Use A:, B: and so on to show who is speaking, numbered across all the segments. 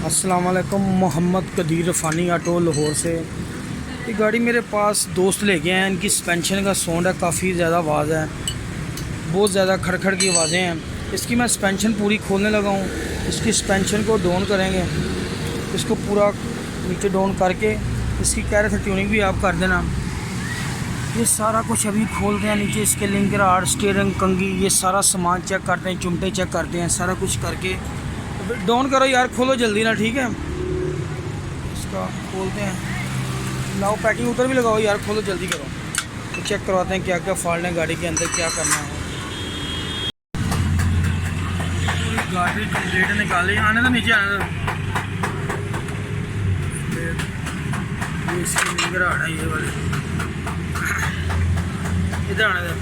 A: अस्सलाम वालेकुम। मोहम्मद कदीर फ़ानी ऑटो लाहौर से। ये गाड़ी मेरे पास दोस्त ले गए हैं। इनकी सस्पेंशन का साउंड है, काफ़ी ज़्यादा आवाज़ है, बहुत ज़्यादा खड़खड़ की आवाज़ें हैं। इसकी मैं सस्पेंशन पूरी खोलने लगा हूँ। इसकी सस्पेंशन को डाउन करेंगे, इसको पूरा नीचे डाउन करके इसकी कह रहे थे ट्यूनिंग भी आप कर देना। ये सारा कुछ अभी खोलते हैं। नीचे इसके लिंकर आर्ट, स्टीयरिंग, कंगी, ये सारा सामान चेक करते हैं, चिमटे चेक करते हैं, सारा कुछ करके डाउन करो यार, खोलो जल्दी ना, ठीक है। इसका खोलते हैं, लाओ पैकिंग उधर भी लगाओ यार, खोलो जल्दी करो। तो चेक करवाते हैं क्या क्या फॉल्ट है गाड़ी के अंदर, क्या करना है। पूरी गाड़ी कंप्लीट निकाली, आने तो नीचे आने दो। ये इसकी लिंकर आर्ट है, ये वाले इधर आने दो।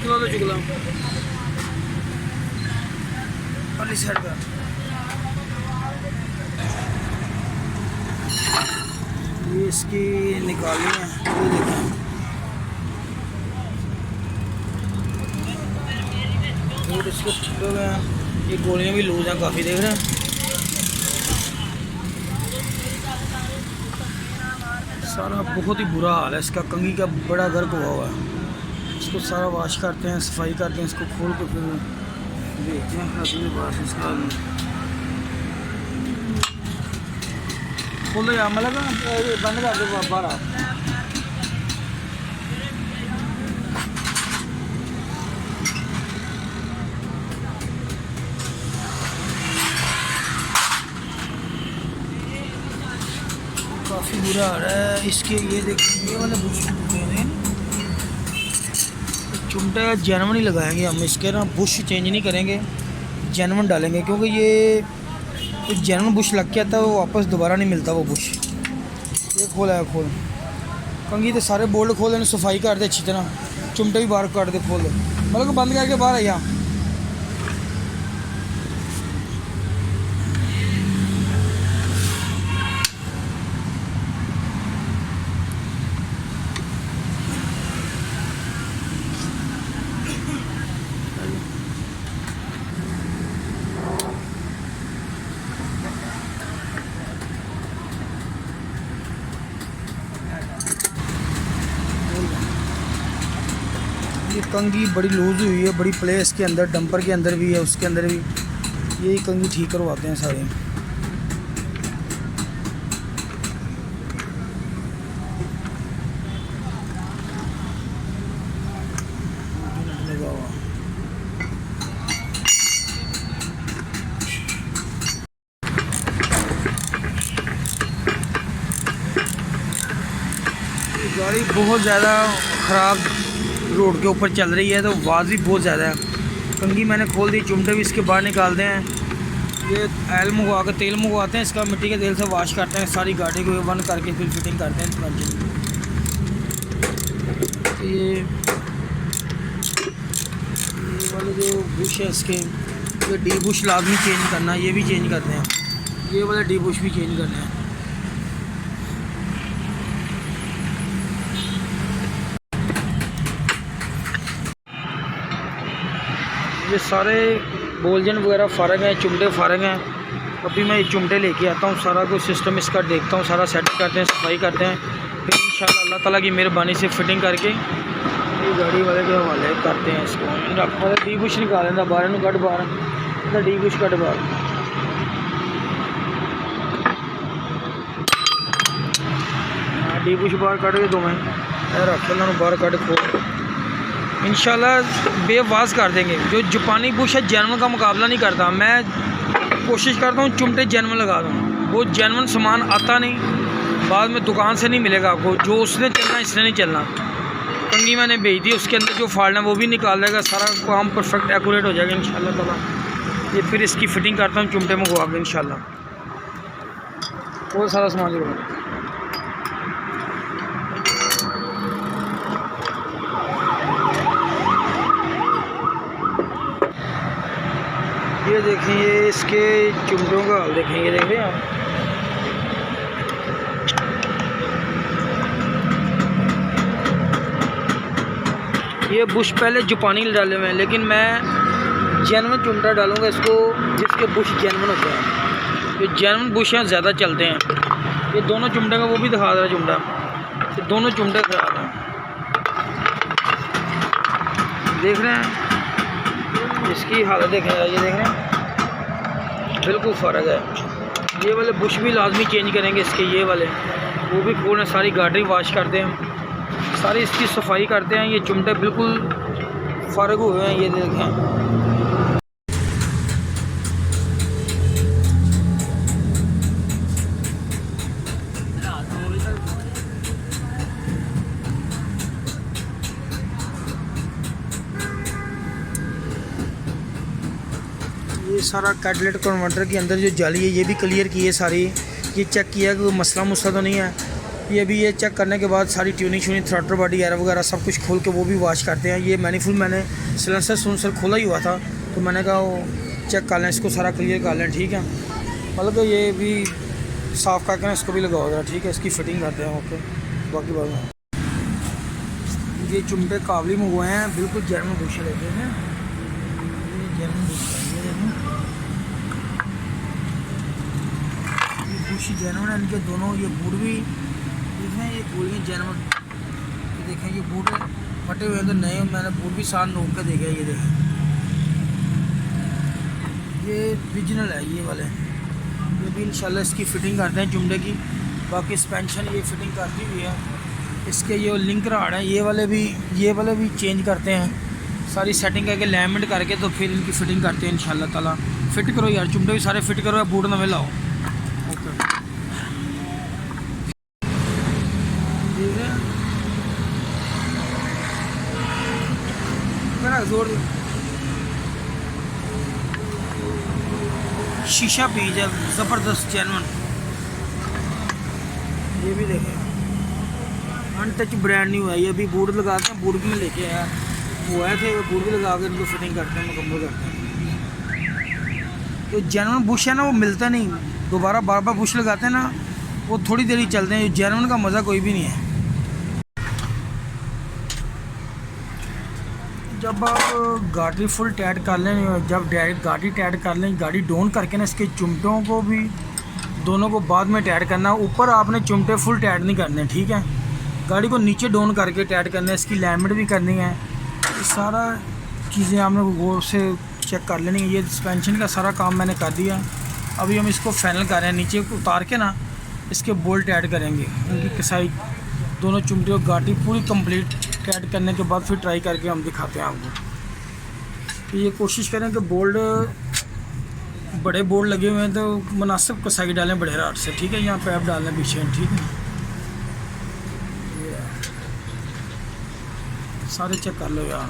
A: चुकला तो चुकला वाली साइड का। ये इसकी निकाली है, ये देखें। और इसको छुपे हुए हैं, ये गोलियाँ भी लूज हैं काफ़ी, देख रहे हैं। सारा बहुत ही बुरा हाल है इसका, कंघी का बड़ा गर्क हुआ है। इसको सारा वॉश करते हैं, सफाई करते हैं, इसको खोल के फिर देखते हैं अपने पास। इसका खोलो यार, मतलब बंद कर दो बाहर आप। काफ़ी बुरा आ रहा है इसके। ये देखिए, ये वाले बुश चुमटा जेनवन ही लगाएंगे हम इसके ना, बुश चेंज नहीं करेंगे, जेनवन डालेंगे, क्योंकि ये जेनवन बुश लग के आता है, वो वापस दोबारा नहीं मिलता वो बुश। ये खोला है, खोल कंघी तो सारे बोल्ट खोल देने, सफाई कर दे अच्छी तरह, चुमटे भी बाहर काट दे, खोल दे, मतलब बंद करके बाहर आया। ये कंघी बड़ी लूज हुई है, बड़ी प्लेस के अंदर, डंपर के अंदर भी है, उसके अंदर भी। यही कंघी ठीक करवाते हैं सारे। गाड़ी बहुत ज़्यादा ख़राब रोड के ऊपर चल रही है, तो आवाज़ भी बहुत ज़्यादा है। कंघी मैंने खोल दी, चुमटे भी इसके बाहर निकालते हैं। ये ऑयल मंगवा कर, तेल मंगवाते हैं इसका, मिट्टी के तेल से वॉश करते हैं सारी गाड़ी को, बंद करके फिर फिटिंग करते हैं इंजन। तो ये वाले जो बुश है इसके, ये डी बुश लाजमी चेंज करना, ये भी चेंज करते हैं, ये वाले डी बुश भी चेंज करने हैं। ये सारे बोलजन वगैरह फ़र्क हैं, चुमटे फ़र्क हैं। अभी मैं ये चुमटे लेके आता हूँ, सारा कुछ सिस्टम इसका देखता हूँ, सारा सेट करते हैं, सफाई करते हैं, फिर इंशाल्लाह अल्लाह ताला की मेहरबानी से फिटिंग करके ये गाड़ी वाले के हवाले करते हैं इसको। डी बुश निकाल लेना बाहर, इन कट बाहर, डी बुश कट बाहर। डी बुश बाहर कट के दो, मैं रख लेना बाहर कट खोल, इंशाल्लाह बेवाज कर देंगे। जो जापानी बुश है जेनवन का मुकाबला नहीं करता। मैं कोशिश करता हूँ चुमटे जेनवन लगा दूँ, वो जेनवन सामान आता नहीं, बाद में दुकान से नहीं मिलेगा आपको, जो उसने चलना इसने नहीं चलना। कंघी मैंने भेज दी, उसके अंदर जो फॉल्ट है वो भी निकाल देगा, सारा काम परफेक्ट एक्यूरेट हो जाएगा इंशाल्लाह ताला। ये फिर इसकी फ़िटिंग करता हूँ चुमटे मंगवा के इंशाल्लाह, बहुत सारा सामान जुड़ा। ये देखिए इसके चुमटों का हाल देखें, ये देख रहे हैं आप। ये बुश पहले जापानी डाले हुए हैं, लेकिन मैं जेन्युइन चुमटा डालूंगा इसको जिसके बुश जेन्युइन होते हैं। ये जेन्युइन बुश हैं ज़्यादा चलते हैं। ये दोनों चुमटे का वो भी दिखा रहा है चुमटा, ये दोनों चुमटे खराब हैं, देख रहे हैं इसकी हालत देखें, ये देख रहे हैं बिल्कुल फ़र्क है। ये वाले बुश भी लाजमी चेंज करेंगे इसके, ये वाले वो भी खोलने, सारी गाड़ी वॉश करते हैं, सारी इसकी सफाई करते हैं। ये चुमटे बिल्कुल फ़र्क हुए हैं, ये देखें। ये सारा कैटलिस्ट कन्वर्टर के अंदर जो जाली है ये भी क्लियर की है सारी, ये चेक किया कि कोई मसला मुसला तो नहीं है। ये भी ये चेक करने के बाद सारी ट्यूनिंग श्यूनिंग थ्रॉटल बॉडी एयर वगैरह सब कुछ खोल के वो भी वॉश करते हैं। ये मैनीफुल मैंने सिलेंसर सुलेंसर खोला ही हुआ था, तो मैंने कहा वो चेक कर लें, इसको सारा क्लियर कर लें, ठीक है। मतलब कि ये भी साफ़ करके इसको भी लगाओ जरा, ठीक है। इसकी फिटिंग करते हैं, ओके। बाकी बात ये चुमटे काबली में हुए हैं, बिल्कुल जेन्युइन बुश लेते हैं, ये जेन्युइन बुश है, ये देखें बुश जेन्युइन है इनके दोनों। ये बूट भी देखें, ये पूरी जेन्युइन, ये देखें ये बूट फटे हुए तो नए, मैंने बूट भी साथ नोक के देखे, ये देखें ये ओरिजिनल है ये वाले। ये भी इंशाल्लाह इसकी फ़िटिंग करते हैं चुमटे की। बाकी सस्पेंशन ये फ़िटिंग करती हुई है। इसके ये लिंक राड है, ये वाले भी चेंज करते हैं, सारी सेटिंग करके लैमिनेट करके तो फिर इनकी फ़िटिंग करते हैं इंशाल्लाह ताला। फिट करो यार चुमटे भी सारे फिट करो, या बूट नवे लाओ, ओके। ठीक है, मेरा जोर शीशा पीस है ज़बरदस्त जेन्युइन। ये भी देखें अनटच ब्रांड न्यू है। ये अभी बूट लगाते हैं, बूट भी में लेके आया वो आए थे, वो बूट भी लगा कर इनको फिटिंग करते हैं, मुकम्मल करते हैं। तो जेन्युइन बुश है ना वो मिलता नहीं, दोबारा बार बार बुश लगाते हैं ना वो थोड़ी देर ही चलते हैं। जेन्युइन का मज़ा कोई भी नहीं है। जब आप गाड़ी फुल टाइट कर लें, जब डायरेक्ट गाड़ी टाइट कर लें, गाड़ी डाउन करके ना इसके चुमटों को भी दोनों को बाद में टाइट करना। ऊपर आपने चुमटे फुल टाइट नहीं करने, ठीक है। गाड़ी को नीचे डाउन करके टाइट करना है, इसकी लैमिनेट भी करनी है, सारा चीज़ें आपने गौर से चेक कर लेनी है। ये सस्पेंशन का सारा काम मैंने कर दिया। अभी हम इसको फाइनल कर रहे हैं, नीचे उतार के ना इसके बोल्ट ऐड करेंगे, उनकी कसाई दोनों चुमटे और गाड़ी पूरी कंप्लीट टाइट करने के बाद फिर ट्राई करके हम दिखाते हैं आपको। तो ये कोशिश करें कि बोल्ट बड़े बोल्ट लगे हुए हैं तो मुनासिब कसाई डालें बड़े राट से, ठीक है। यहाँ पैप डालना पीछे, ठीक है। सारे चेक कर लो यार।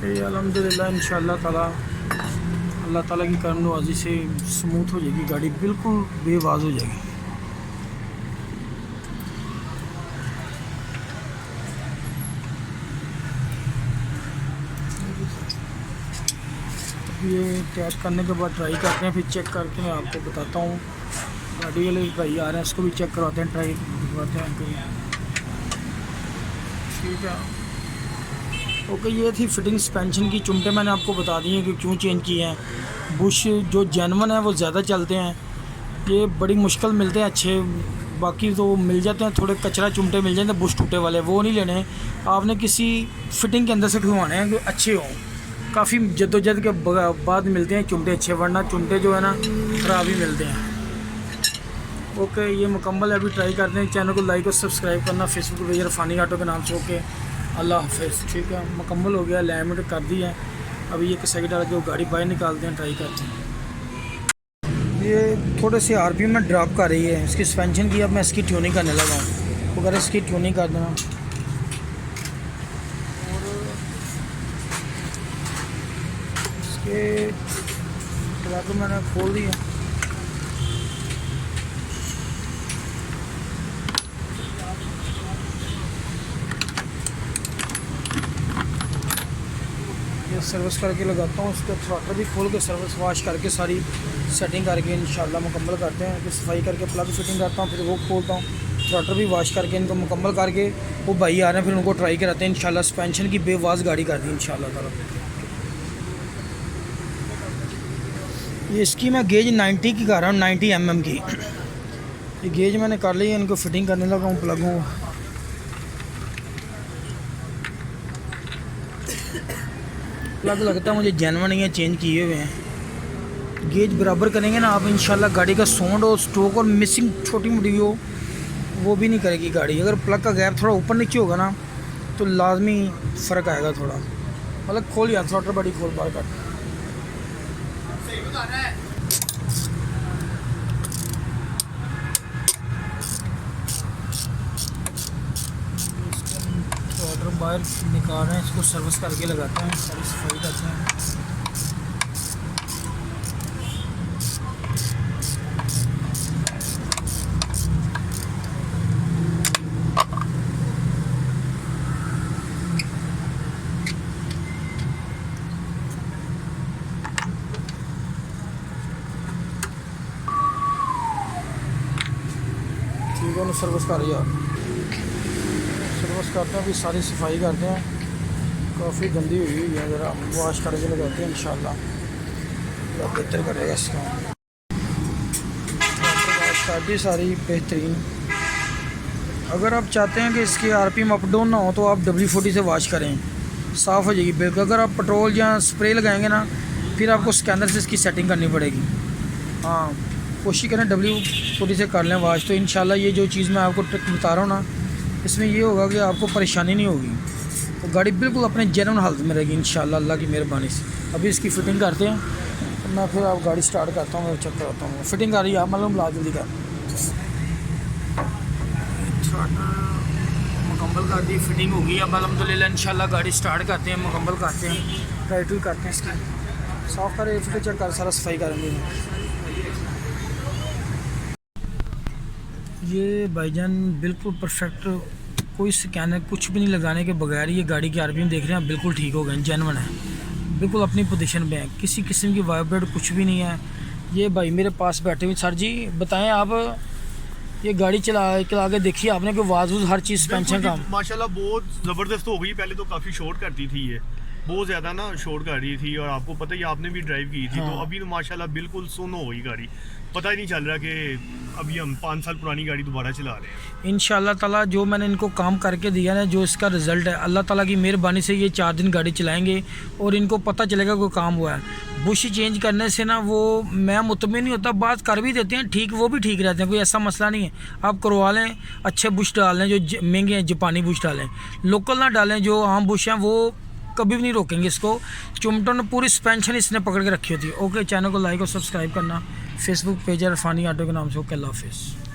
A: अल्हम्दुलिल्लाह इंशाअल्लाह ताला अल्लाह ताला की करम नवाज़ी से स्मूथ हो जाएगी गाड़ी, बिल्कुल बेआवाज़ हो जाएगी। ये टाइट करने के बाद ट्राई करते हैं, फिर चेक करके मैं आपको बताता हूँ। गाड़ी वाले भाई आ रहे हैं, इसको भी चेक करवाते हैं, ट्राई करवाते हैं, ठीक है। ओके, ये थी फिटिंग सस्पेंशन की। चुमटे मैंने आपको बता दिए कि क्यों चेंज किए हैं। बुश जो जेन्युइन है वो ज़्यादा चलते हैं, ये बड़ी मुश्किल मिलते हैं अच्छे, बाकी तो मिल जाते हैं थोड़े कचरा चुमटे मिल जाते हैं बुश टूटे वाले, वो नहीं लेने। आपने किसी फिटिंग के अंदर से खुलवाने हैं कि अच्छे हों। काफ़ी जद्दोजहद के बाद मिलते हैं चुमटे अच्छे, वरना चुमटे जो है ना ख़राब ही मिलते हैं। ओके, ये मुकम्मल है, अभी ट्राई करते हैं। चैनल को लाइक और सब्सक्राइब करना, फेसबुक पेज रफ़ानी ऑटो के नाम से। ओके, अल्लाह हाफ़िज़। ठीक है, मुकम्मल हो गया, लैमिनेट कर दी है। अभी ये कसाई डाल के गाड़ी बाहर निकालते हैं, ट्राई करते हैं। ये थोड़े से आरपीएम में ड्रॉप कर रही है इसकी सस्पेंशन की। अब मैं इसकी ट्यूनिंग करने लगा हूँ, अगर इसकी ट्यूनिंग कर देना। और इसके ट्रक मैंने खोल दिया, सर्विस करके लगाता हूँ। उसका थ्रॉटल भी खोल के सर्विस वाश करके सारी सेटिंग करके इंशाल्लाह मुकम्मल करते हैं। फिर सफाई करके प्लग फिटिंग करता हूँ, फिर वो खोलता हूँ, थ्रॉटल भी वाश करके इनको मुकम्मल करके वो भाई आ रहे हैं, फिर उनको ट्राई कराते हैं इंशाल्लाह। सस्पेंशन की बेवाज गाड़ी कर दी इंशाल्लाह ताला। ये इसकी मैं गेज 90 की कर रहा हूँ, 90 mm की। ये गेज मैंने कर ली है, इनको फिटिंग करने लगा हूँ प्लगों। प्लग लगता है मुझे जेन्युइन है, चेंज किए हुए हैं। गेज बराबर करेंगे ना आप इंशाल्लाह, गाड़ी का साउंड और स्ट्रोक और मिसिंग छोटी मोटी हो वो भी नहीं करेगी गाड़ी। अगर प्लग का गैप थोड़ा ऊपर नीचे होगा ना तो लाजमी फ़र्क आएगा थोड़ा। मतलब खोल या थ्रॉटल बड़ी खोल बार कर। थ्रॉटल बाहर निकाल रहे हैं, इसको सर्विस करके लगाते हैं, सारी सफाई करते हैं। ठीक है, सर्विस कर यार, सर्विस करते हैं, अभी सारी सफाई करते हैं। काफ़ी गंदी हुई हुई है, ज़रा वाश करके लगाते हैं इंशाल्लाह, बेहतर करेगा इसका। वाश कर दी सारी बेहतरीन। अगर आप चाहते हैं कि इसके RPM अप डाउन ना हो तो आप W40 से वाश करें, साफ़ हो जाएगी बिल्कुल। अगर आप पेट्रोल या स्प्रे लगाएंगे ना फिर आपको स्कैनर से इसकी सेटिंग करनी पड़ेगी। हाँ, कोशिश करें W40 से कर लें वाश, तो इंशाल्लाह ये जो चीज़ मैं आपको ट्रिक बता रहा हूँ ना, इसमें ये होगा कि आपको परेशानी नहीं होगी, तो गाड़ी बिल्कुल अपने जेन्युइन हालत में रहेगी इंशाल्लाह अल्लाह की मेहरबानी से। अभी इसकी फ़िटिंग करते हैं, तो मैं फिर आप गाड़ी स्टार्ट करता हूँ, चेक कराता हूँ। फ़िटिंग कर रही है आप, मतलब ला जल्दी कर। मुकम्मल कर दी, फिटिंग होगी अब अल्हम्दुलिल्लाह। इंशाल्लाह गाड़ी स्टार्ट करते हैं, मुकम्मल करते हैं, टाइटल करते हैं इसकी, साफ़ करें, फिर चेक कर, सारा सफाई करेंगे। ये भाईजान बिल्कुल परफेक्ट, कोई स्कैनर कुछ भी नहीं लगाने के बगैर ये गाड़ी की RPM देख रहे हैं बिल्कुल ठीक हो गए, जेन्युइन है, बिल्कुल अपनी पोजीशन पे है, किसी किस्म की वाइब्रेट कुछ भी नहीं है। ये भाई मेरे पास बैठे हुए। सर जी बताएं आप, ये गाड़ी चला के देखिए आपने, कोई आवाज़ हर चीज़ सस्पेंशन का
B: माशाल्लाह बहुत ज़बरदस्त हो गई। पहले तो काफ़ी शॉर्ट करती थी, ये बहुत ज़्यादा ना शॉर्ट कर रही थी, और आपको पता ही आपने भी ड्राइव की थी। हाँ। तो अभी तो माशाल्लाह बिल्कुल सुन हो गई गाड़ी, पता ही नहीं चल रहा कि अभी हम 5 साल पुरानी गाड़ी दोबारा चला रहे हैं।
A: इंशाल्लाह ताला जो मैंने इनको काम करके दिया ना, जो इसका रिज़ल्ट है अल्लाह ताला की मेहरबानी से ये 4 दिन गाड़ी चलाएंगे और इनको पता चलेगा कोई काम हुआ है। बुश चेंज करने से ना वो मैं मुतमिन नहीं होता, बात कर भी देते हैं ठीक, वो भी ठीक रहते हैं, कोई ऐसा मसला नहीं है। आप करवा लें, अच्छे बुश डाल लें, जो महंगे हैं जापानी बुश डालें, लोकल ना डालें। जो आम बुश हैं वो कभी भी नहीं रोकेंगे इसको। चुमटों ने पूरी सस्पेंशन इसने पकड़ के रखी होती है। ओके, चैनल को लाइक और सब्सक्राइब करना, फेसबुक पेज है इरफानी ऑटो के नाम से। ओके, अल्लाह हाफिज़।